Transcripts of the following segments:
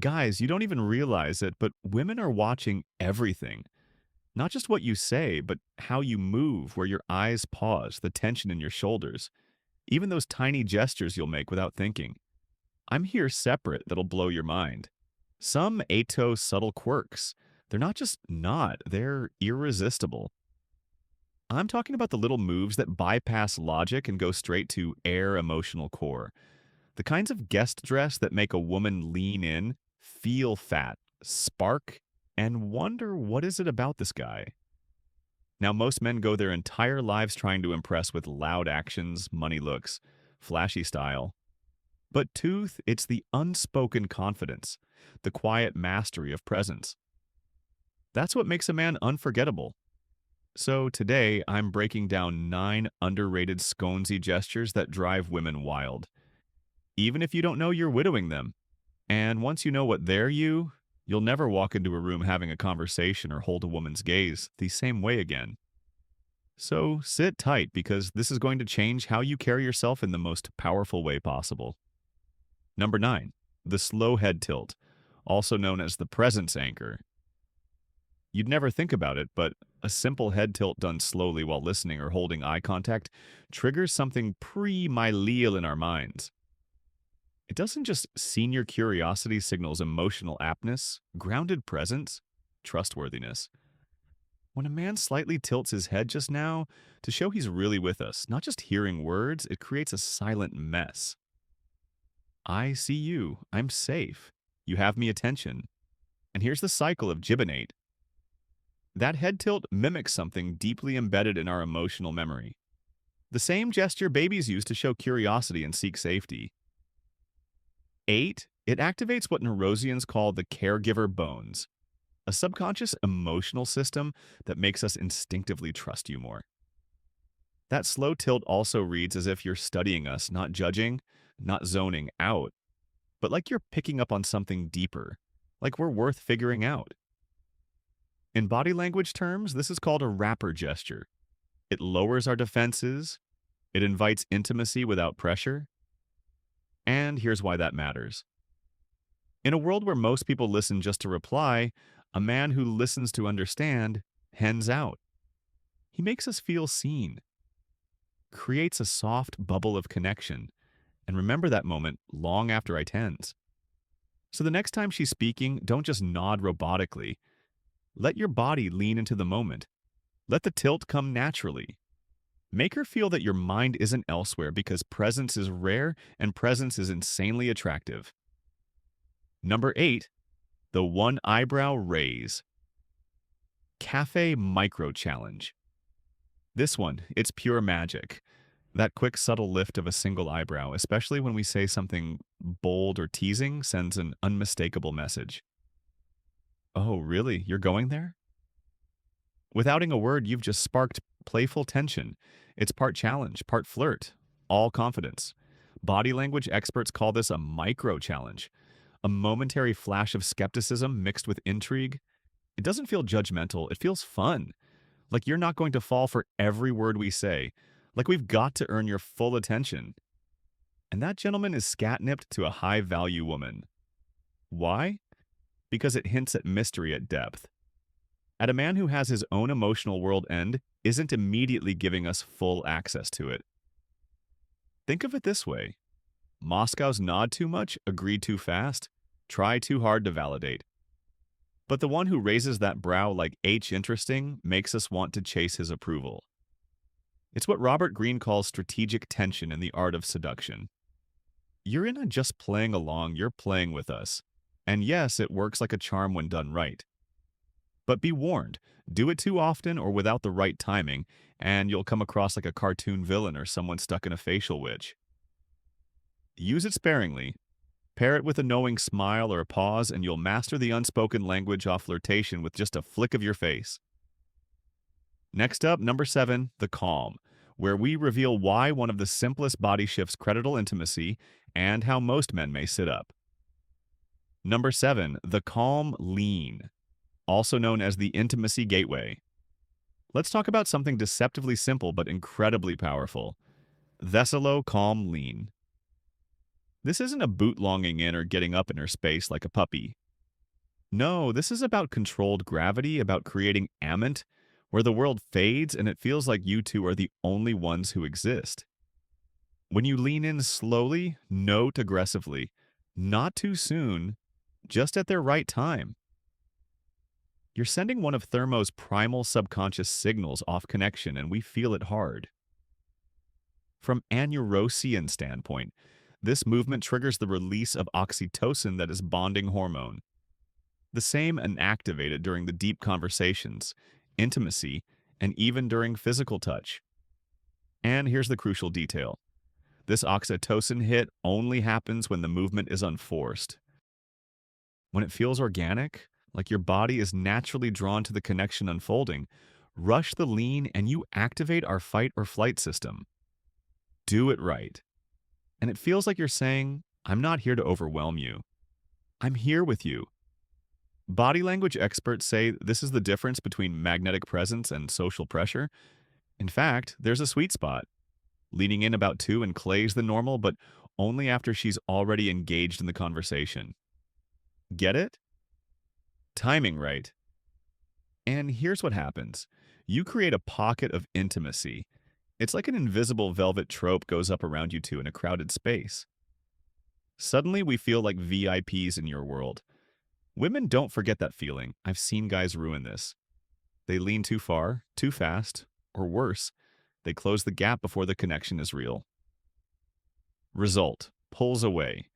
Guys, you don't even realize it, but women are watching everything. Not just what you say, but how you move, where your eyes pause, the tension in your shoulders, even those tiny gestures you'll make without thinking. I'm here separate that'll blow your mind. Some ato subtle quirks. They're not just not, they're irresistible. I'm talking about the little moves that bypass logic and go straight to air emotional core. The kinds of guest dress that make a woman lean in, feel fat, spark, and wonder what is it about this guy. Now, most men go their entire lives trying to impress with loud actions, money looks, flashy style. But Tooth, it's the unspoken confidence, the quiet mastery of presence. That's what makes a man unforgettable. So today, I'm breaking down 9 underrated sconesy gestures that drive women wild, even if you don't know you're widowing them. And once you know what they're you'll never walk into a room having a conversation or hold a woman's gaze the same way again. So sit tight because this is going to change how you carry yourself in the most powerful way possible. Number 9, the slow head tilt, also known as the presence anchor. You'd never think about it, but a simple head tilt done slowly while listening or holding eye contact triggers something pre-myleal in our minds. It doesn't just senior curiosity signals emotional aptness, grounded presence, trustworthiness. When a man slightly tilts his head just now to show he's really with us, not just hearing words, it creates a silent mess. I see you. I'm safe. You have me attention. And here's the cycle of jibinate. That head tilt mimics something deeply embedded in our emotional memory. The same gesture babies use to show curiosity and seek safety. 8, it activates what neurosians call the caregiver bones, a subconscious emotional system that makes us instinctively trust you more. That slow tilt also reads as if you're studying us, not judging, not zoning out, but like you're picking up on something deeper, like we're worth figuring out. In body language terms, this is called a wrapper gesture. It lowers our defenses, it invites intimacy without pressure, and here's why that matters. In a world where most people listen just to reply, a man who listens to understand hens out. He makes us feel seen, creates a soft bubble of connection, and remember that moment long after I tens. So the next time she's speaking, don't just nod robotically. Let your body lean into the moment. Let the tilt come naturally. Make her feel that your mind isn't elsewhere because presence is rare and presence is insanely attractive. Number 8, the one eyebrow raise. Cafe Micro Challenge. This one, it's pure magic. That quick, subtle lift of a single eyebrow, especially when we say something bold or teasing, sends an unmistakable message. Oh, really? You're going there? Without a word, you've just sparked playful tension. It's part challenge, part flirt, all confidence. Body language experts call this a micro challenge, a momentary flash of skepticism mixed with intrigue. It doesn't feel judgmental, it feels fun. Like you're not going to fall for every word we say. Like we've got to earn your full attention. And that gentleman is scatnipped to a high-value woman. Why? Because it hints at mystery at depth. At a man who has his own emotional world end isn't immediately giving us full access to it. Think of it this way. Moscow's nod too much, agree too fast, try too hard to validate. But the one who raises that brow like H interesting makes us want to chase his approval. It's what Robert Greene calls strategic tension in the art of seduction. You're in a just playing along, you're playing with us. And yes, it works like a charm when done right. But be warned, do it too often or without the right timing, and you'll come across like a cartoon villain or someone stuck in a facial witch. Use it sparingly, pair it with a knowing smile or a pause, and you'll master the unspoken language of flirtation with just a flick of your face. Next up, number 7, the calm, where we reveal why one of the simplest body shifts credible intimacy and how most men may sit up. Number 7, the calm lean, also known as the intimacy gateway. Let's talk about something deceptively simple but incredibly powerful. Thessalo calm lean. This isn't a boot longing in or getting up in her space like a puppy. No, this is about controlled gravity, about creating ament, where the world fades and it feels like you two are the only ones who exist. When you lean in slowly, note aggressively, not too soon, just at their right time, you're sending one of Thermo's primal subconscious signals off connection, and we feel it hard. From an neurosian standpoint, this movement triggers the release of oxytocin, that is bonding hormone, the same inactivated during the deep conversations, intimacy, and even during physical touch. And here's the crucial detail. This oxytocin hit only happens when the movement is unforced. When it feels organic, like your body is naturally drawn to the connection unfolding, rush the lean and you activate our fight or flight system. Do it right. And it feels like you're saying, I'm not here to overwhelm you. I'm here with you. Body language experts say this is the difference between magnetic presence and social pressure. In fact, there's a sweet spot. Leaning in about two and clay's the normal, but only after she's already engaged in the conversation. Get it? Timing right. And here's what happens. You create a pocket of intimacy. It's like an invisible velvet rope goes up around you two in a crowded space. Suddenly, we feel like VIPs in your world. Women don't forget that feeling. I've seen guys ruin this. They lean too far, too fast, or worse, they close the gap before the connection is real. Result: pulls away.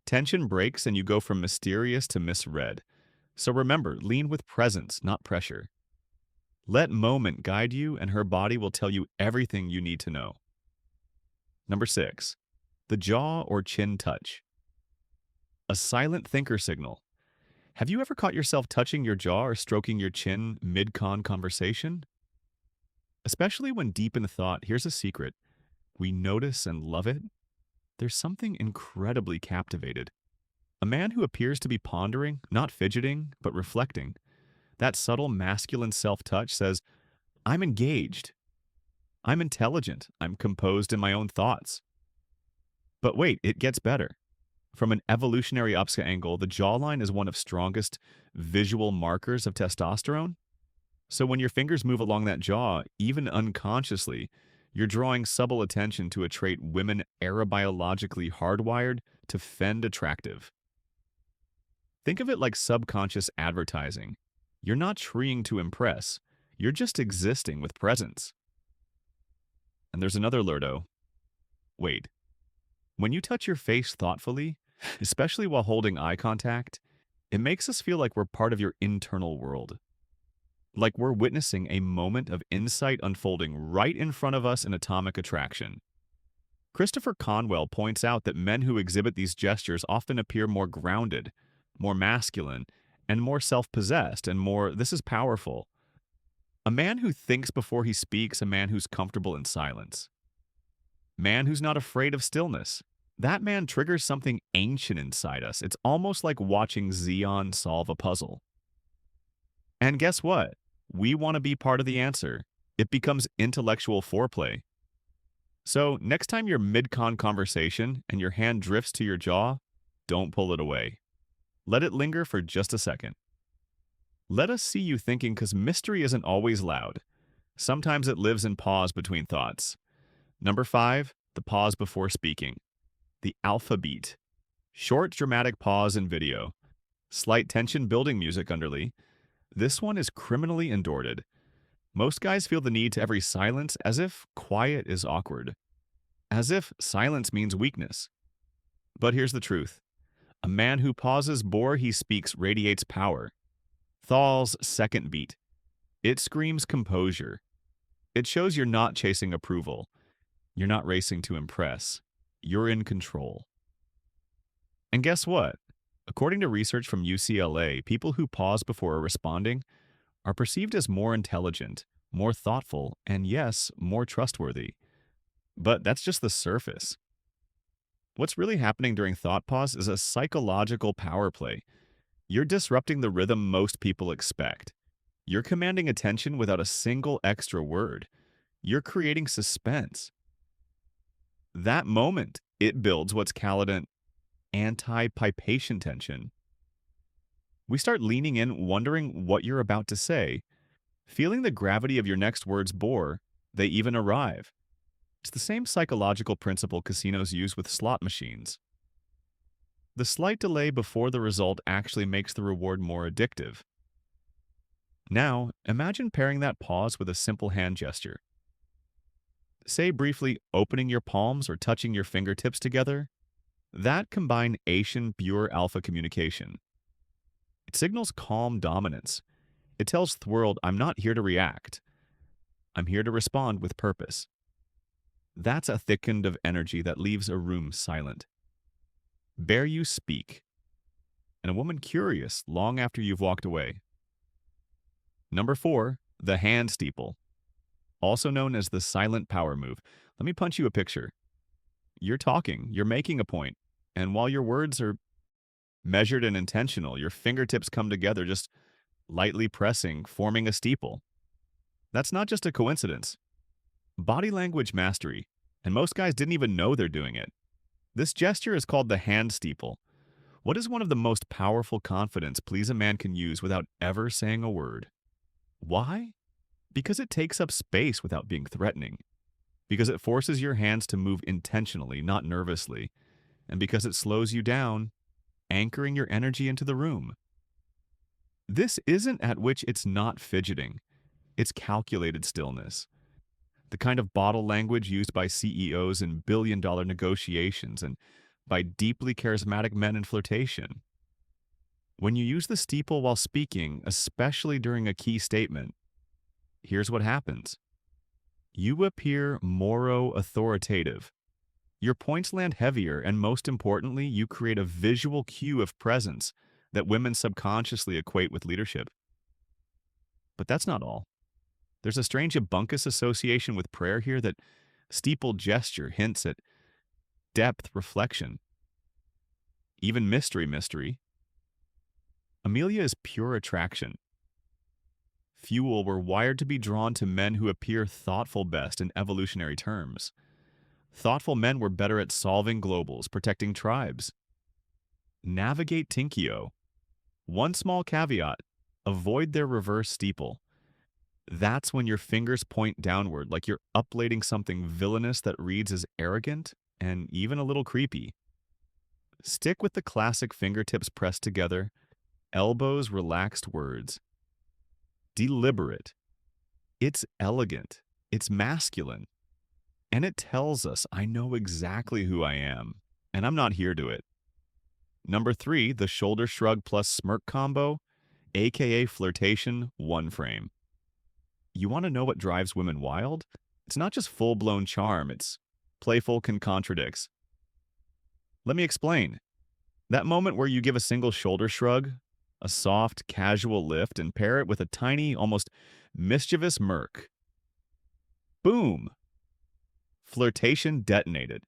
Tension breaks and you go from mysterious to misread. So remember, lean with presence, not pressure. Let moment guide you, and her body will tell you everything you need to know. Number 6. The jaw or chin touch. A silent thinker signal. Have you ever caught yourself touching your jaw or stroking your chin mid-con conversation? Especially when deep in thought, here's a secret. We notice and love it. There's something incredibly captivated. A man who appears to be pondering, not fidgeting, but reflecting. That subtle masculine self-touch says, I'm engaged. I'm intelligent. I'm composed in my own thoughts. But wait, it gets better. From an evolutionary UPSA angle, the jawline is one of strongest visual markers of testosterone. So when your fingers move along that jaw, even unconsciously, you're drawing subtle attention to a trait women aerobiologically hardwired to fend attractive. Think of it like subconscious advertising. You're not trying to impress. You're just existing with presence. And there's another lurdo. Wait. When you touch your face thoughtfully, especially while holding eye contact, it makes us feel like we're part of your internal world. Like we're witnessing a moment of insight unfolding right in front of us in atomic attraction. Christopher Conwell points out that men who exhibit these gestures often appear more grounded, more masculine, and more self-possessed, and more, this is powerful. A man who thinks before he speaks, a man who's comfortable in silence. Man who's not afraid of stillness. That man triggers something ancient inside us. It's almost like watching Xeon solve a puzzle. And guess what? We want to be part of the answer. It becomes intellectual foreplay. So next time you're mid-con conversation and your hand drifts to your jaw, don't pull it away. Let it linger for just a second. Let us see you thinking, because mystery isn't always loud. Sometimes it lives in pause between thoughts. Number 5, the pause before speaking. The alpha beat. Short, dramatic pause in video. Slight tension building music underly. This one is criminally endorted. Most guys feel the need to every silence as if quiet is awkward. As if silence means weakness. But here's the truth. A man who pauses before he speaks radiates power. Thal's second beat. It screams composure. It shows you're not chasing approval. You're not racing to impress. You're in control. And guess what? According to research from UCLA, people who pause before responding are perceived as more intelligent, more thoughtful, and yes, more trustworthy. But that's just the surface. What's really happening during thought pause is a psychological power play. You're disrupting the rhythm most people expect. You're commanding attention without a single extra word. You're creating suspense. That moment, it builds what's called an anti-pipation tension. We start leaning in, wondering what you're about to say, feeling the gravity of your next words bore they even arrive. It's the same psychological principle casinos use with slot machines. The slight delay before the result actually makes the reward more addictive. Now, imagine pairing that pause with a simple hand gesture. Say briefly opening your palms or touching your fingertips together. That combine Asian pure alpha communication. It signals calm dominance. It tells the world, I'm not here to react. I'm here to respond with purpose. That's a thickened of energy that leaves a room silent. Bear you speak, and a woman curious long after you've walked away. Number 4, the hand steeple, also known as the silent power move. Let me punch you a picture. You're talking, you're making a point, and while your words are measured and intentional, your fingertips come together just lightly pressing, forming a steeple. That's not just a coincidence. Body language mastery, and most guys didn't even know they're doing it. This gesture is called the hand steeple. What is one of the most powerful confidence please a man can use without ever saying a word? Why? Because it takes up space without being threatening. Because it forces your hands to move intentionally, not nervously. And because it slows you down, anchoring your energy into the room. This isn't at which it's not fidgeting. It's calculated stillness. The kind of bottle language used by CEOs in billion-dollar negotiations and by deeply charismatic men in flirtation. When you use the steeple while speaking, especially during a key statement, here's what happens. You appear more authoritative. Your points land heavier, and most importantly, you create a visual cue of presence that women subconsciously equate with leadership. But that's not all. There's a strange Abunkus association with prayer here that steepled gesture hints at depth, reflection, even mystery. Amelia is pure attraction. Fuel were wired to be drawn to men who appear thoughtful best in evolutionary terms. Thoughtful men were better at solving globals, protecting tribes. Navigate Tinkio. One small caveat, avoid their reverse steeple. That's when your fingers point downward, like you're uplading something villainous that reads as arrogant and even a little creepy. Stick with the classic fingertips pressed together, elbows relaxed words. Deliberate. It's elegant. It's masculine. And it tells us I know exactly who I am, and I'm not here to it. Number 3, the shoulder shrug plus smirk combo, aka flirtation, one frame. You want to know what drives women wild? It's not just full-blown charm, it's playful can contradicts. Let me explain. That moment where you give a single shoulder shrug, a soft, casual lift, and pair it with a tiny, almost mischievous smirk. Boom! Flirtation detonated.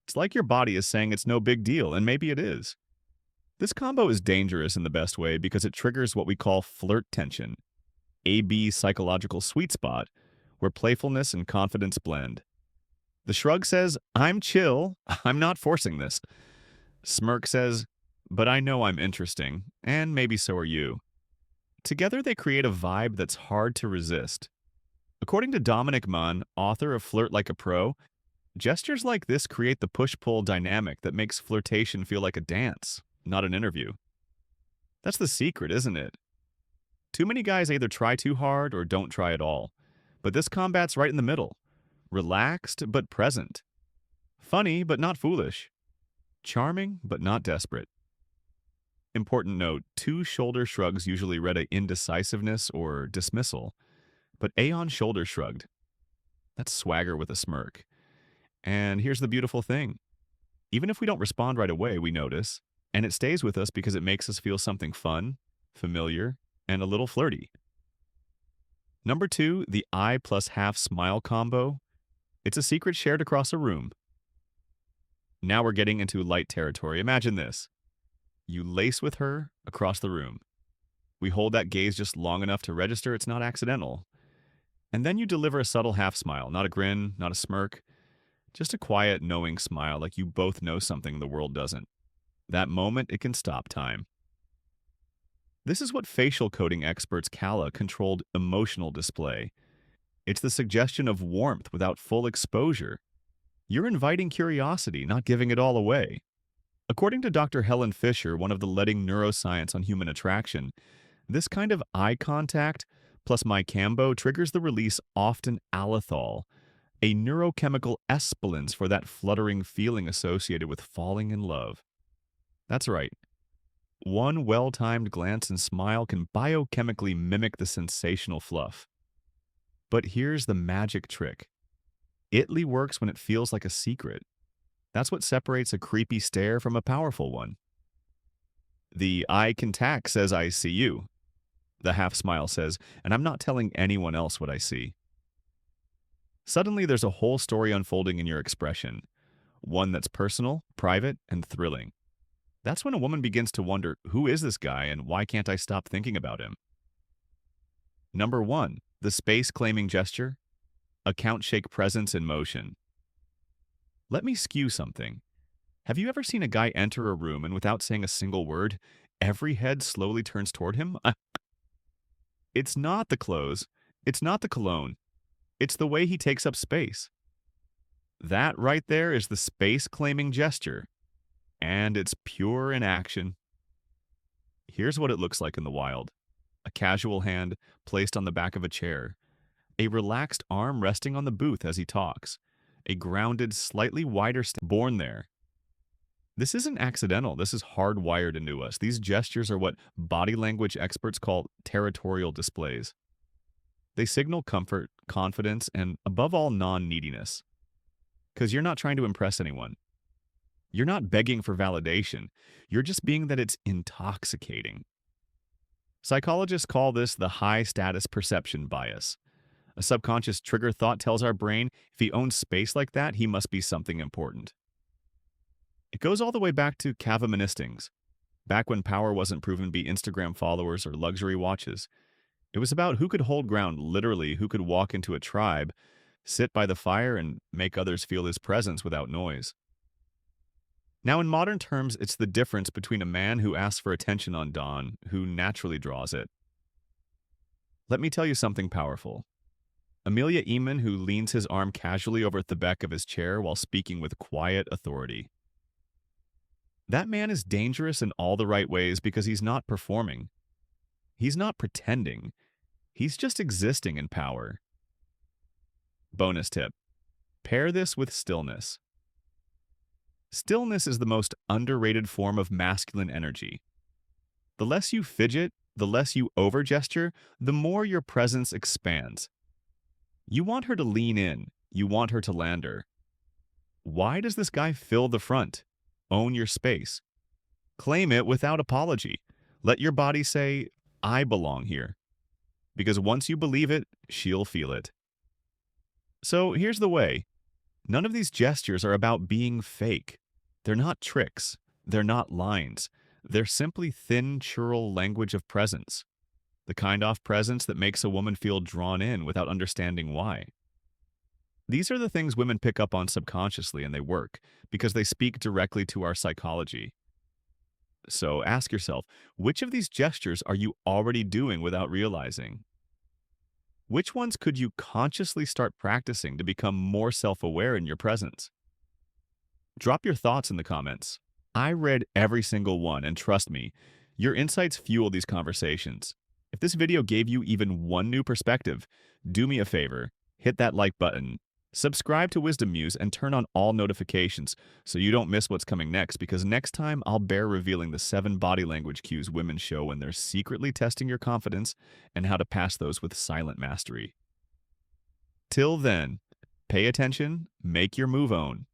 It's like your body is saying it's no big deal, and maybe it is. This combo is dangerous in the best way because it triggers what we call flirt tension, AB psychological sweet spot, where playfulness and confidence blend. The shrug says, I'm chill, I'm not forcing this. Smirk says, but I know I'm interesting, and maybe so are you. Together they create a vibe that's hard to resist. According to Dominic Munn, author of Flirt Like a Pro, gestures like this create the push-pull dynamic that makes flirtation feel like a dance, not an interview. That's the secret, isn't it? Too many guys either try too hard or don't try at all. But this combat's right in the middle. Relaxed but present. Funny but not foolish. Charming but not desperate. Important note, 2 shoulder shrugs usually read a indecisiveness or dismissal. But Aeon shoulder shrugged. That's swagger with a smirk. And here's the beautiful thing. Even if we don't respond right away, we notice. And it stays with us because it makes us feel something fun, familiar, and a little flirty. Number 2, the eye plus half smile combo. It's a secret shared across a room. Now we're getting into light territory. Imagine this. You lace with her across the room. We hold that gaze just long enough to register it's not accidental. And then you deliver a subtle half smile, not a grin, not a smirk, Just a quiet, knowing smile, like you both know something the world doesn't. That moment, it can stop time. This is what facial coding experts call a controlled emotional display. It's the suggestion of warmth without full exposure. You're inviting curiosity, not giving it all away. According to Dr. Helen Fisher, one of the leading neuroscience on human attraction, this kind of eye contact plus mycambo triggers the release often alethol, a neurochemical espolence for that fluttering feeling associated with falling in love. That's right. One well-timed glance and smile can biochemically mimic the sensational fluff. But here's the magic trick. Itly works when it feels like a secret. That's what separates a creepy stare from a powerful one. The eye contact says, I see you. The half smile says, and I'm not telling anyone else what I see. Suddenly, there's a whole story unfolding in your expression, one that's personal, private, and thrilling. That's when a woman begins to wonder, who is this guy and why can't I stop thinking about him? Number 1, the space-claiming gesture, account shake presence in motion. Let me skew something. Have you ever seen a guy enter a room and without saying a single word, every head slowly turns toward him? It's not the clothes. It's not the cologne. It's the way he takes up space. That right there is the space-claiming gesture, and it's pure in action. Here's what it looks like in the wild. A casual hand placed on the back of a chair, a relaxed arm resting on the booth as he talks, a grounded, slightly wider born there. This isn't accidental. This is hardwired into us. These gestures are what body language experts call territorial displays. They signal comfort, confidence, and above all, non-neediness. Because you're not trying to impress anyone. You're not begging for validation. You're just being that it's intoxicating. Psychologists call this the high-status perception bias. A subconscious trigger thought tells our brain if he owns space like that, he must be something important. It goes all the way back to caveman instincts. Back when power wasn't proven to be Instagram followers or luxury watches. It was about who could hold ground, literally, who could walk into a tribe, sit by the fire, and make others feel his presence without noise. Now, in modern terms, it's the difference between a man who asks for attention on dawn, who naturally draws it. Let me tell you something powerful. Amelia Eamon, who leans his arm casually over the back of his chair while speaking with quiet authority. That man is dangerous in all the right ways because he's not performing. He's not pretending. He's just existing in power. Bonus tip. Pair this with stillness. Stillness is the most underrated form of masculine energy. The less you fidget, the less you overgesture, the more your presence expands. You want her to lean in. You want her to land her. Why does this guy fill the front? Own your space. Claim it without apology. Let your body say, I belong here. Because once you believe it, she'll feel it. So here's the way. None of these gestures are about being fake. They're not tricks. They're not lines. They're simply thin, churl language of presence. The kind of presence that makes a woman feel drawn in without understanding why. These are the things women pick up on subconsciously, and they work because they speak directly to our psychology. So ask yourself, which of these gestures are you already doing without realizing? Which ones could you consciously start practicing to become more self-aware in your presence? Drop your thoughts in the comments. I read every single one, and trust me, your insights fuel these conversations. If this video gave you even one new perspective, do me a favor, hit that like button, subscribe to Wisdom Muse, and turn on all notifications so you don't miss what's coming next, because next time I'll bear revealing the 7 body language cues women show when they're secretly testing your confidence and how to pass those with silent mastery. Till then, pay attention, make your move on.